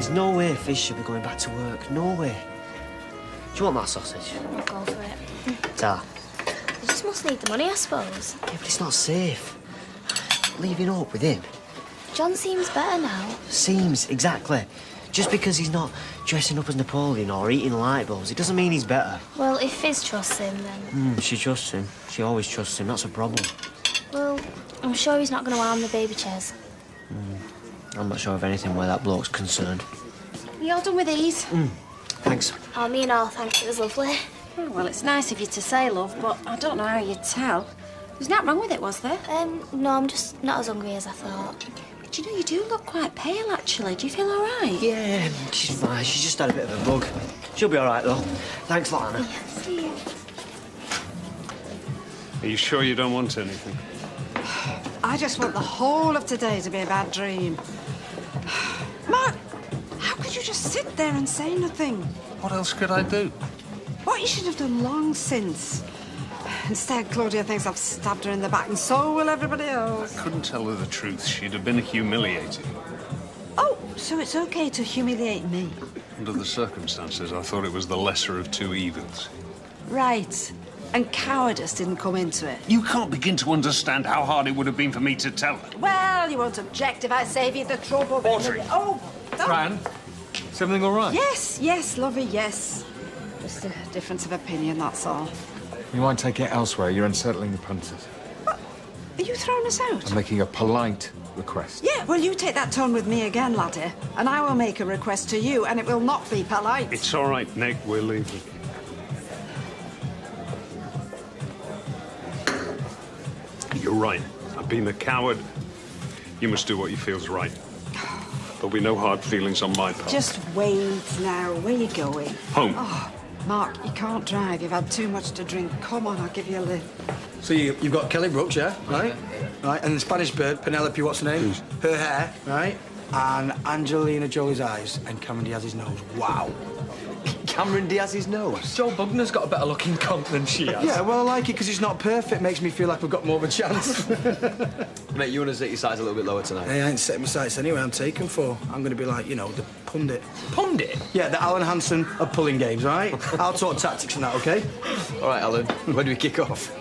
There's no way Fiz should be going back to work. No way. Do you want that sausage? I'll go for it. Ta. You just must need the money, I suppose. Yeah, but it's not safe. Leaving up with him. John seems better now. Seems, exactly. Just because he's not dressing up as Napoleon or eating light bulbs, it doesn't mean he's better. Well, if Fiz trusts him, then... She trusts him. She always trusts him. That's a problem. Well, I'm sure he's not going to harm the baby chairs. I'm not sure of anything where that bloke's concerned. You all done with these? Thanks. Oh, me and all, thanks. It was lovely. Oh, well, it's nice of you to say, love, but I don't know how you'd tell. There's nothing wrong with it, was there? No, I'm just not as hungry as I thought. But you know, you do look quite pale, actually. Do you feel all right? Yeah, she's fine. She's just had a bit of a bug. She'll be all right, though. Thanks, Lana. Yeah, see you. Are you sure you don't want anything? I just want the whole of today to be a bad dream. Mark, how could you just sit there and say nothing? What else could I do? What you should have done long since. Instead, Claudia thinks I've stabbed her in the back, and so will everybody else. I couldn't tell her the truth. She'd have been humiliated. Oh, so it's okay to humiliate me? Under the circumstances, I thought it was the lesser of two evils. Right. And cowardice didn't come into it. You can't begin to understand how hard it would have been for me to tell her. Well, you won't object if I save you the trouble. Audrey. Oh, Fran, is everything all right? Yes, lovey, yes. Just a difference of opinion, that's all. You might take it elsewhere. You're unsettling the punters. What? Are you throwing us out? I'm making a polite request. Yeah, well, you take that tone with me again, laddie, and I will make a request to you, and it will not be polite. It's all right, Nick. We're leaving. You're right. I've been a coward. You must do what you feel's right. There'll be no hard feelings on my part. Just wait now. Where are you going? Home. Oh, Mark, you can't drive. You've had too much to drink. Come on, I'll give you a lift. So you've got Kelly Brooks, yeah? Right? Right, and the Spanish bird, Penelope, what's her name? Her hair, right? And Angelina Jolie's eyes, and Cameron Diaz's nose. Wow. Cameron Diaz's nose? Joe Bugner's got a better looking cunt than she has. Yeah, well, I like it because it's not perfect. Makes me feel like we've got more of a chance. Mate, you want to set your sights a little bit lower tonight? Hey, I ain't setting my sights anyway. I'm taken for. I'm going to be like, you know, the pundit. Pundit? Yeah, the Alan Hansen of pulling games, right? I'll talk tactics and that, OK? All right, Alan. When do we kick off?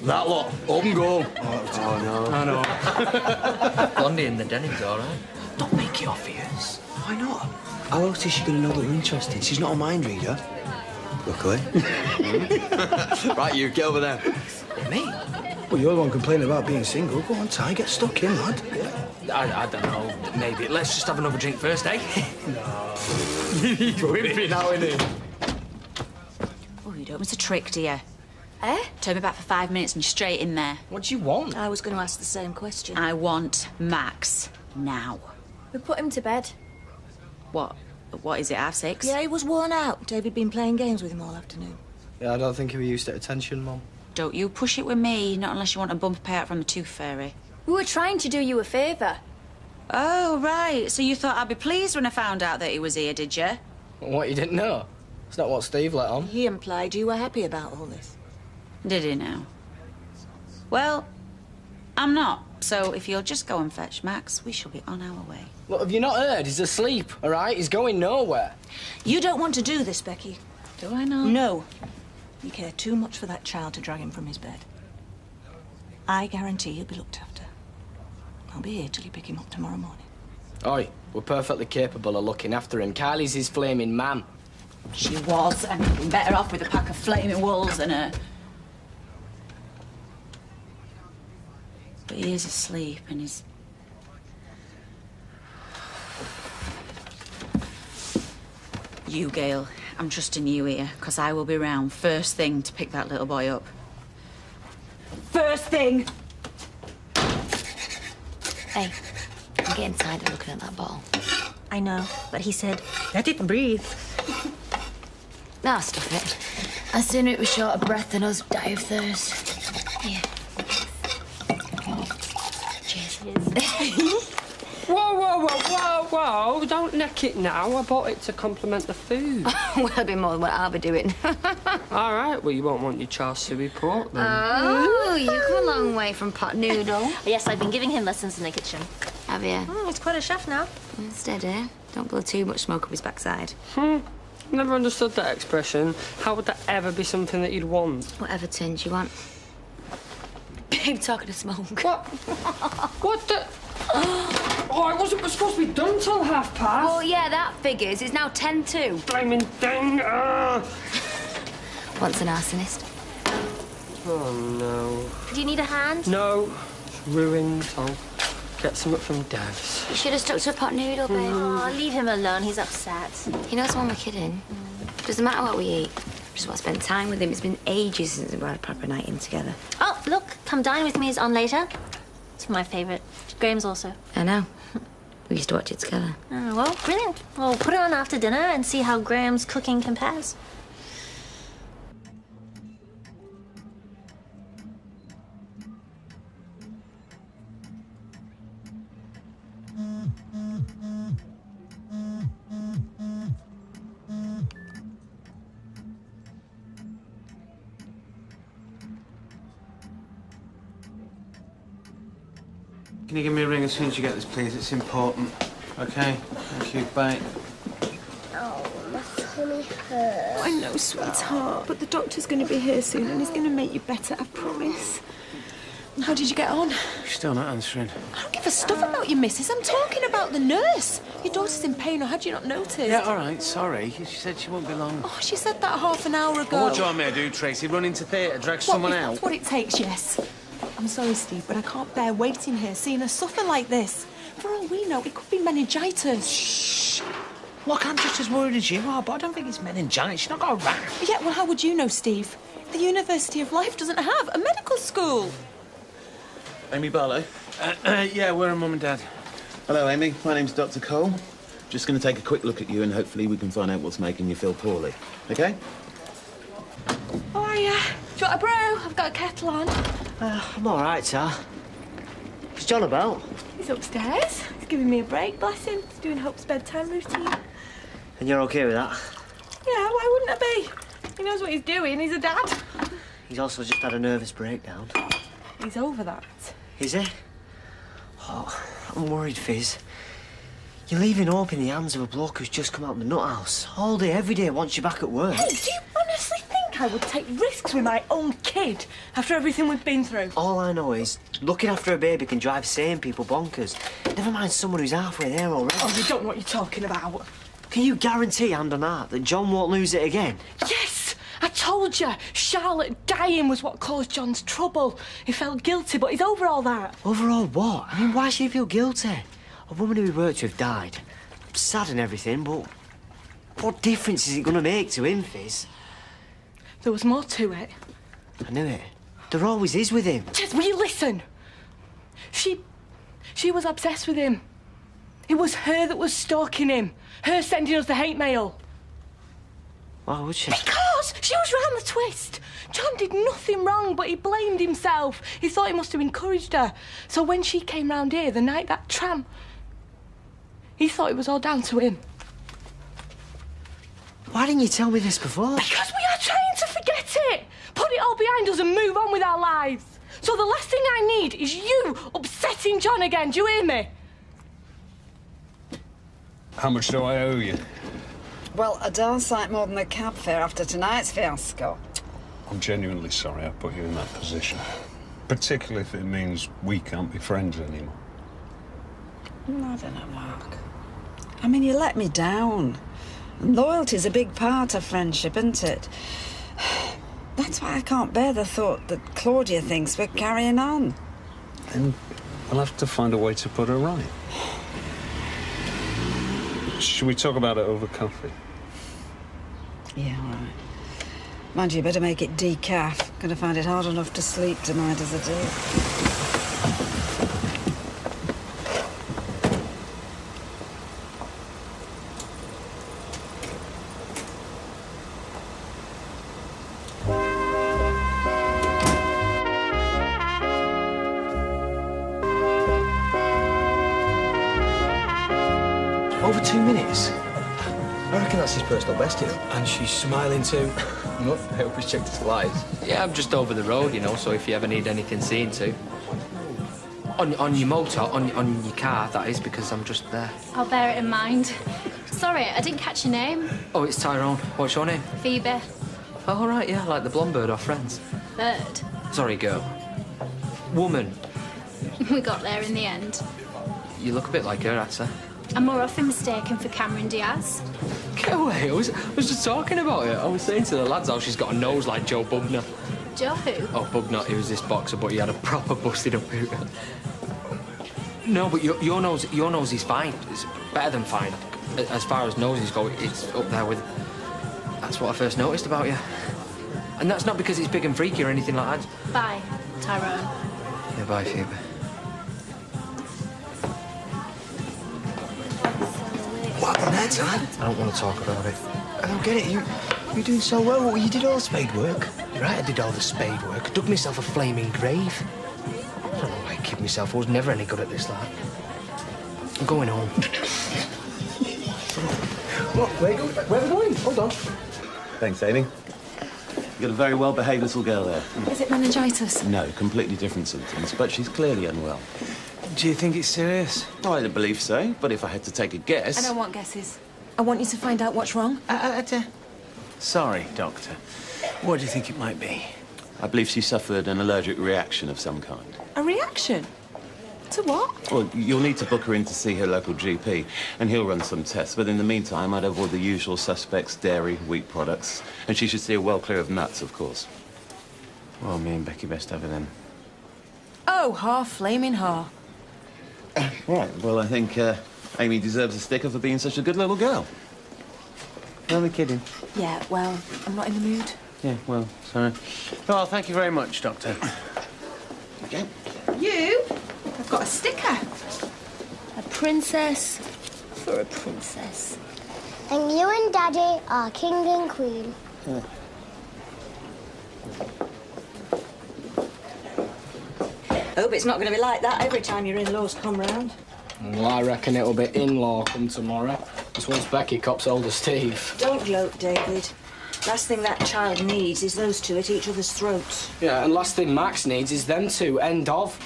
That lot. Open goal. Oh, no. I know. Blondie in the denim's all right. Don't make it obvious. Why not? How else is she going to know that we're interested? She's not a mind reader. Luckily. Right, you, get over there. Me? Well, you're the one complaining about being single. Go on, Ty, get stuck in, lad. I don't know. Maybe. Let's just have another drink first, eh? No. He's whipping out, isn't he? Oh, you don't want a trick, do you? Eh? Turn me back for 5 minutes and you're straight in there. What do you want? I was going to ask the same question. I want Max now. We put him to bed. What? What is it, 6:30? Yeah, he was worn out. David been playing games with him all afternoon. Yeah, I don't think he was used to attention, Mum. Don't you push it with me, not unless you want a bumper payout from the Tooth Fairy. We were trying to do you a favour. Oh, right. So you thought I'd be pleased when I found out that he was here, did you? What, you didn't know? It's not what Steve let on. He implied you were happy about all this. Did he now? Well, I'm not. So if you'll just go and fetch Max, we shall be on our way. Look, have you not heard? He's asleep, all right? He's going nowhere. You don't want to do this, Becky. Do I not? No. You care too much for that child to drag him from his bed. I guarantee he'll be looked after. I'll be here till you pick him up tomorrow morning. Oi, we're perfectly capable of looking after him. Kylie's his flaming man. She was, and he'd been better off with a pack of flaming wolves than her. But he is asleep, and he's... You, Gail, I'm trusting you here, because I will be round first thing to pick that little boy up. First thing! Hey, I'm getting tired of looking at that ball. I know, but he said, let it breathe. Nah, stuff it. I'd sooner it was short of breath than us die of thirst. Yeah. Cheers. Whoa, whoa, whoa, whoa, whoa. Don't neck it now. I bought it to complement the food. Well, it'll be more than what I'll be doing. All right, well, you won't want your char siu pork, then. Oh, you've come a long way from pot noodle. Yes, I've been giving him lessons in the kitchen. Have you? He's quite a chef now. Steady. Don't blow too much smoke up his backside. Never understood that expression. How would that ever be something that you'd want? Whatever tinge you want. Babe, talking to smoke. What? What the... Oh, it wasn't supposed to be done till 1:30. Oh, yeah, that figures. It's now 10:02. Blaming thing. Once an arsonist. Oh, no. Do you need a hand? No. It's ruined. I'll get some up from Dev's. You should have stuck to a pot noodle, babe. Oh, leave him alone. He's upset. He knows when we're kidding. Doesn't matter what we eat. Just want to spend time with him. It's been ages since we've had a proper night in together. Oh, look. Come Dine With Me is on later. It's my favourite. Graham's also. I know. We used to watch it together. Oh, well, brilliant. We'll put it on after dinner and see how Graham's cooking compares. Can you give me a ring as soon as you get this, please? It's important. Okay? Thank you. Bye. Oh, my tummy hurts. I know, sweetheart, but the doctor's going to be here soon and he's going to make you better, I promise. How did you get on? Still not answering. I don't give a stuff about your missus. I'm talking about the nurse. Your daughter's in pain, or had you not noticed? Yeah, all right, sorry. She said she won't be long. Oh, she said that half an hour ago. Well, what do you want me to do, Tracy? Run into theatre, drag someone If out? that's what it takes, yes. I'm sorry, Steve, but I can't bear waiting here, seeing her suffer like this. For all we know, it could be meningitis. Shh. Look, I'm just as worried as you are, but I don't think it's meningitis. She's not got a rat. Yeah, well, how would you know, Steve? The University of Life doesn't have a medical school. Amy Barlow? Yeah, where are Mum and Dad? Hello, Amy. My name's Dr. Cole. Just going to take a quick look at you and hopefully we can find out what's making you feel poorly. OK? Oh, yeah. Do you want a brew? I've got a kettle on. I'm all right, sir. Is John about? He's upstairs. He's giving me a break, bless him. He's doing Hope's bedtime routine. And you're OK with that? Yeah, why wouldn't I be? He knows what he's doing. He's a dad. He's also just had a nervous breakdown. He's over that. Is he? Oh, I'm worried, Fizz. You're leaving Hope in the hands of a bloke who's just come out of the nut house. All day, every day, wants you back at work. Hey, do you honestly think I would take risks with my own kid after everything we've been through? All I know is looking after a baby can drive sane people bonkers. Never mind someone who's halfway there already. Oh, you don't know what you're talking about. Can you guarantee, hand on heart, that John won't lose it again? Yes! I told you, Charlotte dying was what caused John's trouble. He felt guilty, but he's over all that. Over all what? I mean, why should he feel guilty? A woman who he worked with died. Sad and everything, but what difference is it going to make to him, Fizz? There was more to it. I knew it. There always is with him. Jess, will you listen? She was obsessed with him. It was her that was stalking him. Her sending us the hate mail. Why would she? Because she was round the twist. John did nothing wrong, but he blamed himself. He thought he must have encouraged her. So when she came round here the night that tram, he thought it was all down to him. Why didn't you tell me this before? Because we are trying to forget it. Put it all behind us and move on with our lives. So the last thing I need is you upsetting John again. Do you hear me? How much do I owe you? Well, a darn sight more than the cab fare after tonight's fiasco. I'm genuinely sorry I put you in that position. Particularly if it means we can't be friends anymore. I don't know, Mark. I mean, you let me down. And loyalty's a big part of friendship, isn't it? That's why I can't bear the thought that Claudia thinks we're carrying on. Then we'll have to find a way to put her right. Should we talk about it over coffee? Yeah, all right. Mind you better make it decaf. Gonna find it hard enough to sleep tonight as it is. Over 2 minutes? I reckon that's his personal best, you know. And she's smiling too. No, I hope he's checked his flies. Yeah, I'm just over the road, you know, so if you ever need anything seen to. On your motor, on your car, that is, because I'm just there. I'll bear it in mind. Sorry, I didn't catch your name. Oh, it's Tyrone. What's your name? Phoebe. Oh, right, yeah, like the blonde bird off Friends. Bird. Sorry, girl. Woman. We got there in the end. You look a bit like her, I'd say. I'm more often mistaken for Cameron Diaz. Get away, I was just talking about it. I was saying to the lads how she's got a nose like Joe Bugner. Joe who? Oh, Bugner, he was this boxer, but he had a proper busted up boot. No, but your nose is fine. It's better than fine. As far as noses go, it's up there with... That's what I first noticed about you. And that's not because it's big and freaky or anything like that. Bye, Tyrone. Yeah, bye, Phoebe. What happened there, Ty? I don't want to talk about it. I don't get it. You're doing so well. You did all the spade work. You're right, I did all the spade work. I dug myself a flaming grave. I don't know why I kid myself. I was never any good at this, lad. I'm going home. What? Where are we going? Hold on. Thanks, Amy. You've got a very well-behaved little girl there. Is it meningitis? No, completely different symptoms, but she's clearly unwell. Do you think it's serious? Oh, I don't believe so, but if I had to take a guess... I don't want guesses. I want you to find out what's wrong. Sorry, Doctor. What do you think it might be? I believe she suffered an allergic reaction of some kind. A reaction? To what? Well, you'll need to book her in to see her local GP, and he'll run some tests. But in the meantime, I'd avoid the usual suspects, dairy, wheat products. And she should steer well clear of nuts, of course. Well, me and Becky best have her then. Oh, ha, flaming ha. Right, well, I think Amy deserves a sticker for being such a good little girl. Only kidding. Yeah, well, I'm not in the mood. Yeah, well, sorry. Well, thank you very much, Doctor. Okay. You? I've got a sticker. A princess for a princess. And you and Daddy are king and queen. Hope it's not going to be like that every time your in-laws come round. Well, I reckon it'll be in-law come tomorrow. Just once Becky cops hold of Steve. Don't gloat, David. Last thing that child needs is those two at each other's throats. Yeah, and last thing Max needs is them two, end of.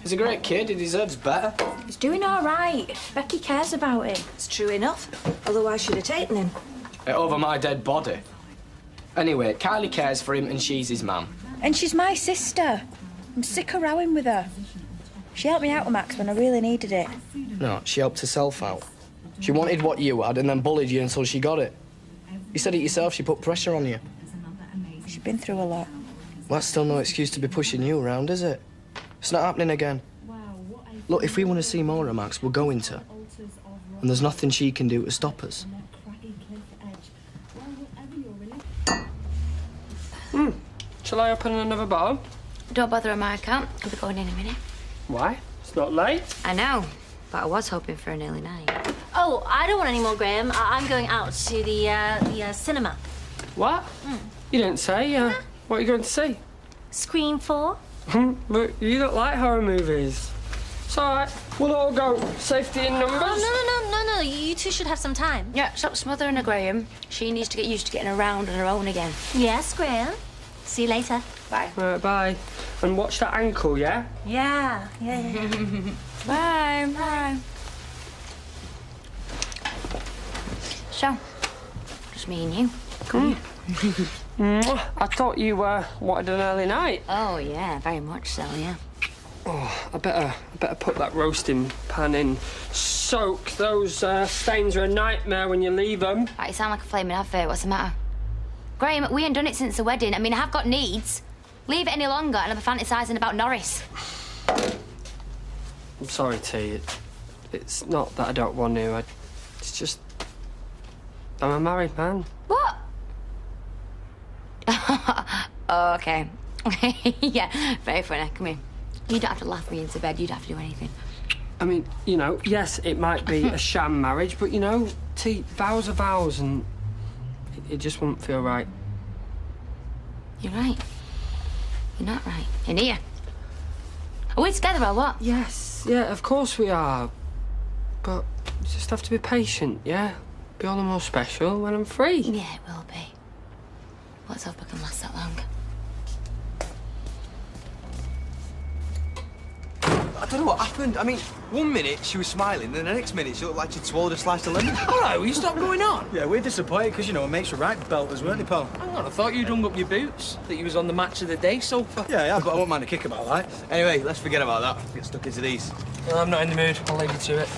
He's a great kid, he deserves better. He's doing all right. Becky cares about him. It's true enough. Otherwise, she'd have taken him. Over my dead body. Anyway, Kylie cares for him and she's his mum. And she's my sister. I'm sick of rowing with her. She helped me out with Max when I really needed it. No, she helped herself out. She wanted what you had and then bullied you until she got it. You said it yourself, she put pressure on you. She's been through a lot. Well, that's still no excuse to be pushing you around, is it? It's not happening again. Look, if we want to see more of Max, we're going to. And there's nothing she can do to stop us. Shall I open another bottle? Don't bother on my account. I'll be going in a minute. Why? It's not late. I know, but I was hoping for an early night. Oh, I don't want any more, Graham. I'm going out to the cinema. What? You didn't say. What are you going to see? Scream 4. But you don't like horror movies. It's all right. We'll all go. Safety in numbers. Oh, no. You two should have some time. Yeah, stop smothering her, Graham. She needs to get used to getting around on her own again. Yes, Graham. See you later. Bye. Right, bye. And watch that ankle, yeah? Yeah. Bye. So, just me and you. Come here. I thought you wanted an early night. Oh, yeah, very much so, yeah. Oh, I better put that roasting pan in. Soak. Those stains are a nightmare when you leave them. Right, you sound like a flaming advert. What's the matter? Graham, we ain't done it since the wedding. I mean, I have got needs. Leave it any longer and I'll be fantasising about Norris. I'm sorry, T. It's not that I don't want to. It's just... I'm a married man. What? Oh, OK. Yeah, very funny. Come here. You don't have to laugh me into bed. You don't have to do anything. I mean, you know, yes, it might be a sham marriage, but, you know, T, vows are vows and it just wouldn't feel right. You're right. You're not right. In here. Are we together or what? Yes, yeah, of course we are. But you just have to be patient, yeah? Be all the more special when I'm free. Yeah, it will be. Let's hope I can last that long. I don't know what happened. I mean, one minute she was smiling, and the next minute she looked like she'd swallowed a slice of lemon. All right, will you stop going on? Yeah, we're disappointed because, you know, our mates were right belters, weren't they, pal? Hang on, I thought you'd hung up your boots, that you was on the match of the day sofa. Yeah, but I won't mind a kick about that. Anyway, let's forget about that. Get stuck into these. Well, I'm not in the mood. I'll leave you to it.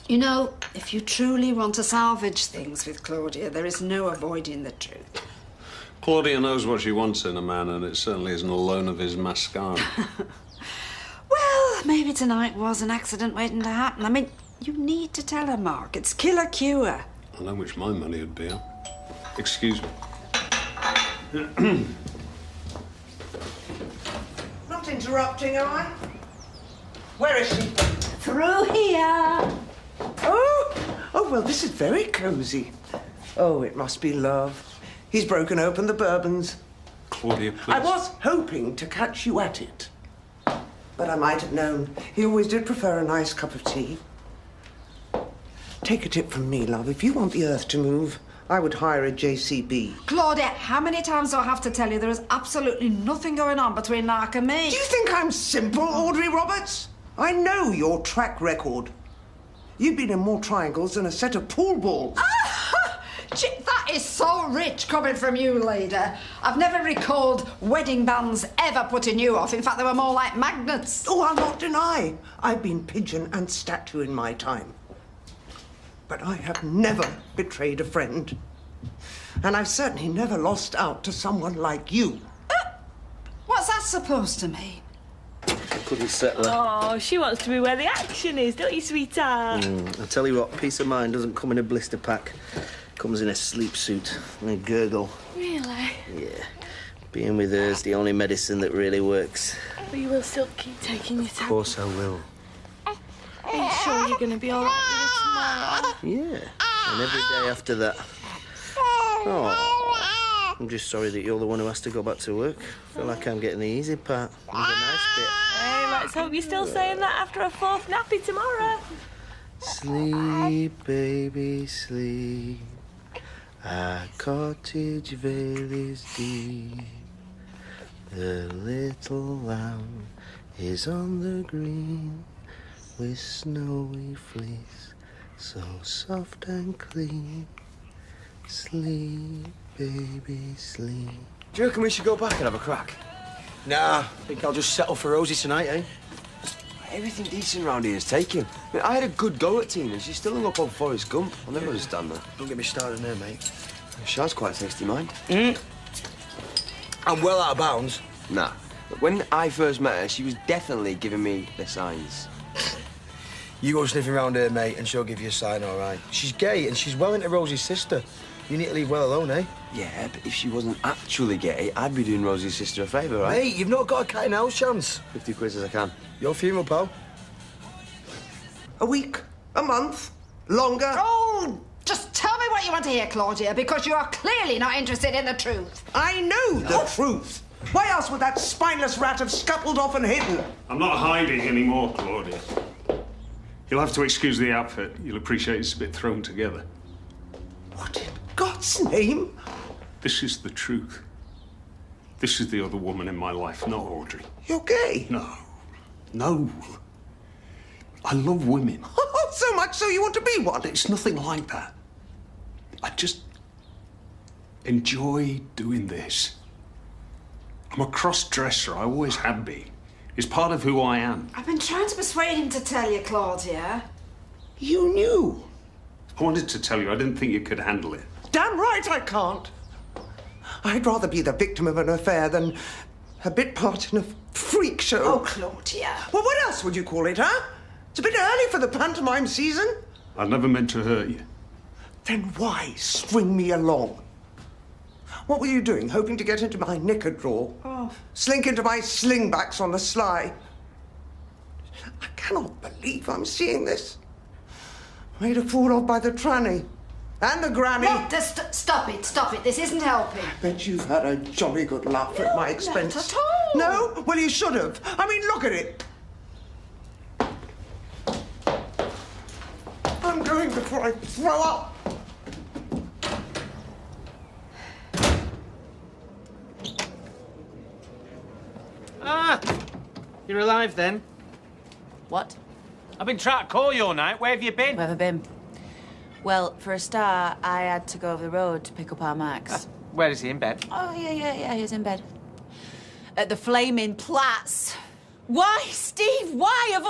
You know, if you truly want to salvage things with Claudia, there is no avoiding the truth. Claudia knows what she wants in a man, and it certainly isn't a loan of his mascara. Well, maybe tonight was an accident waiting to happen. I mean, you need to tell her, Mark. It's killer cure. I know which my money would be on. Excuse me. Not interrupting, am I? Where is she? Through here. Oh, well, this is very cosy. Oh, it must be love. He's broken open the bourbons. Claudia, please. I was hoping to catch you at it. But I might have known. He always did prefer a nice cup of tea. Take a tip from me, love. If you want the earth to move, I would hire a JCB. Claudia, how many times do I have to tell you there is absolutely nothing going on between Mark and me? Do you think I'm simple, Audrey Roberts? I know your track record. You've been in more triangles than a set of pool balls. That is so rich coming from you, lady. I've never recalled wedding bands ever putting you off. In fact, they were more like magnets. Oh, I'll not deny. I've been pigeon and statue in my time. But I have never betrayed a friend. And I've certainly never lost out to someone like you. What's that supposed to mean? Couldn't settle her. Oh, she wants to be where the action is, don't you, sweetheart? I tell you what, peace of mind doesn't come in a blister pack. Comes in a sleep suit and a gurgle. Really? Yeah. Being with her's the only medicine that really works. But you will still keep taking your time. Of course I will. Are you sure you're going to be all right with her tomorrow? Yeah. And every day after that. Oh, I'm just sorry that you're the one who has to go back to work. I feel like I'm getting the easy part. And the nice bit. Hey, let's hope you're still saying that after a fourth nappy tomorrow. Sleep, baby, sleep. Our cottage vale is deep. The little lamb is on the green with snowy fleece, so soft and clean. Sleep, baby, sleep. Do you reckon we should go back and have a crack? Nah, I think I'll just settle for Rosie tonight, eh? Everything decent round here is taken. I mean, I had a good go at Tina, and she's still hung up on Forrest Gump. I'll never understand that. Don't get me started there, mate. She has quite a tasty mind. I'm well out of bounds. Nah. But when I first met her, she was definitely giving me the signs. You go sniffing around her, mate, and she'll give you a sign, all right? She's gay, and she's well into Rosie's sister. You need to leave well alone, eh? Yeah, but if she wasn't actually gay, I'd be doing Rosie's sister a favour, right? Mate, you've not got a cat in house chance. 50 quid as I can. Your funeral, pal. A week? A month? Longer? Oh, just tell me what you want to hear, Claudia, because you are clearly not interested in the truth. I know the truth. Why else would that spineless rat have scuttled off and hidden? I'm not hiding anymore, Claudia. You'll have to excuse the outfit. You'll appreciate it's a bit thrown together. What in God's name? This is the truth. This is the other woman in my life, not Audrey. You're gay? No. No. I love women. So much so you want to be one? It's nothing like that. I just enjoy doing this. I'm a cross-dresser. I always have been. It's part of who I am. I've been trying to persuade him to tell you, Claudia. You knew. I wanted to tell you. I didn't think you could handle it. Damn right I can't. I'd rather be the victim of an affair than a bit part in a freak show. Oh, Claudia. Well, what else would you call it, huh? It's a bit early for the pantomime season. I never meant to hurt you. Then why string me along? What were you doing, hoping to get into my knicker drawer? Oh. Slink into my slingbacks on the sly? I cannot believe I'm seeing this. Made a fool of by the tranny. And the granny. Look, just stop it. This isn't helping. Bet you've had a jolly good laugh at my expense. Not at all. No? Well, you should have. I mean, look at it. I'm going before I throw up. You're alive then? What? I've been trying to call you all night. Where have you been? Where have I been? Well, for a start, I had to go over the road to pick up our Max. Where is he, in bed? Oh, yeah, he's in bed. At the Flaming Platz. Why, Steve, why? Of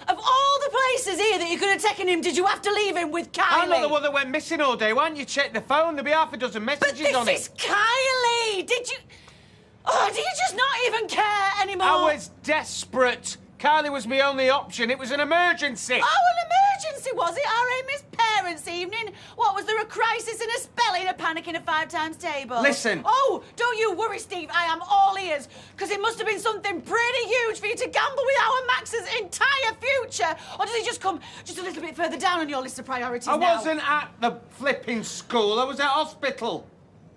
all the places here that you could have taken him, did you have to leave him with Kylie? I'm not the one that went missing all day. Why don't you check the phone? There'll be half a dozen messages on it. But this is Kylie! Did you... Oh, do you just not even care anymore? I was desperate. Kylie was my only option. It was an emergency. Oh, an emergency, was it? Our Amy's parents' evening? What, was there a crisis and a spelling, a panic in a 5 times table? Listen. Oh, don't you worry, Steve. I am all ears. Because it must have been something pretty huge for you to gamble with our Max's entire future. Or does he just come just a little bit further down on your list of priorities I now? wasn't at the flipping school. I was at hospital.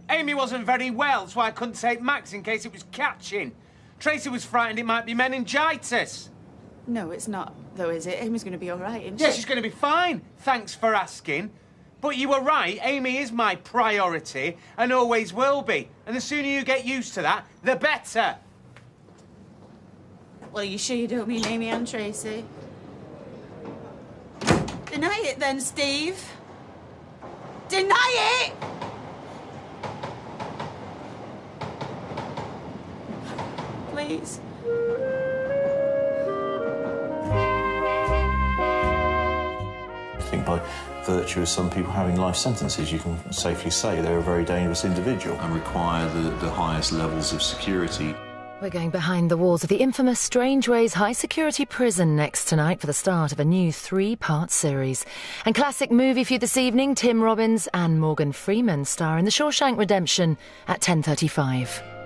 Amy wasn't very well, so I couldn't take Max in case it was catching. Tracy was frightened it might be meningitis. No, it's not, though, is it? Amy's going to be all right, isn't she? Yeah, she's going to be fine. Thanks for asking. But you were right. Amy is my priority and always will be. And the sooner you get used to that, the better. Well, you sure you don't mean Amy and Tracy? Deny it then, Steve. Deny it! Please. I think by virtue of some people having life sentences, you can safely say they're a very dangerous individual and require the highest levels of security. We're going behind the walls of the infamous Strangeways high-security prison next tonight for the start of a new 3-part series. And classic movie for you this evening, Tim Robbins and Morgan Freeman star in The Shawshank Redemption at 10:35.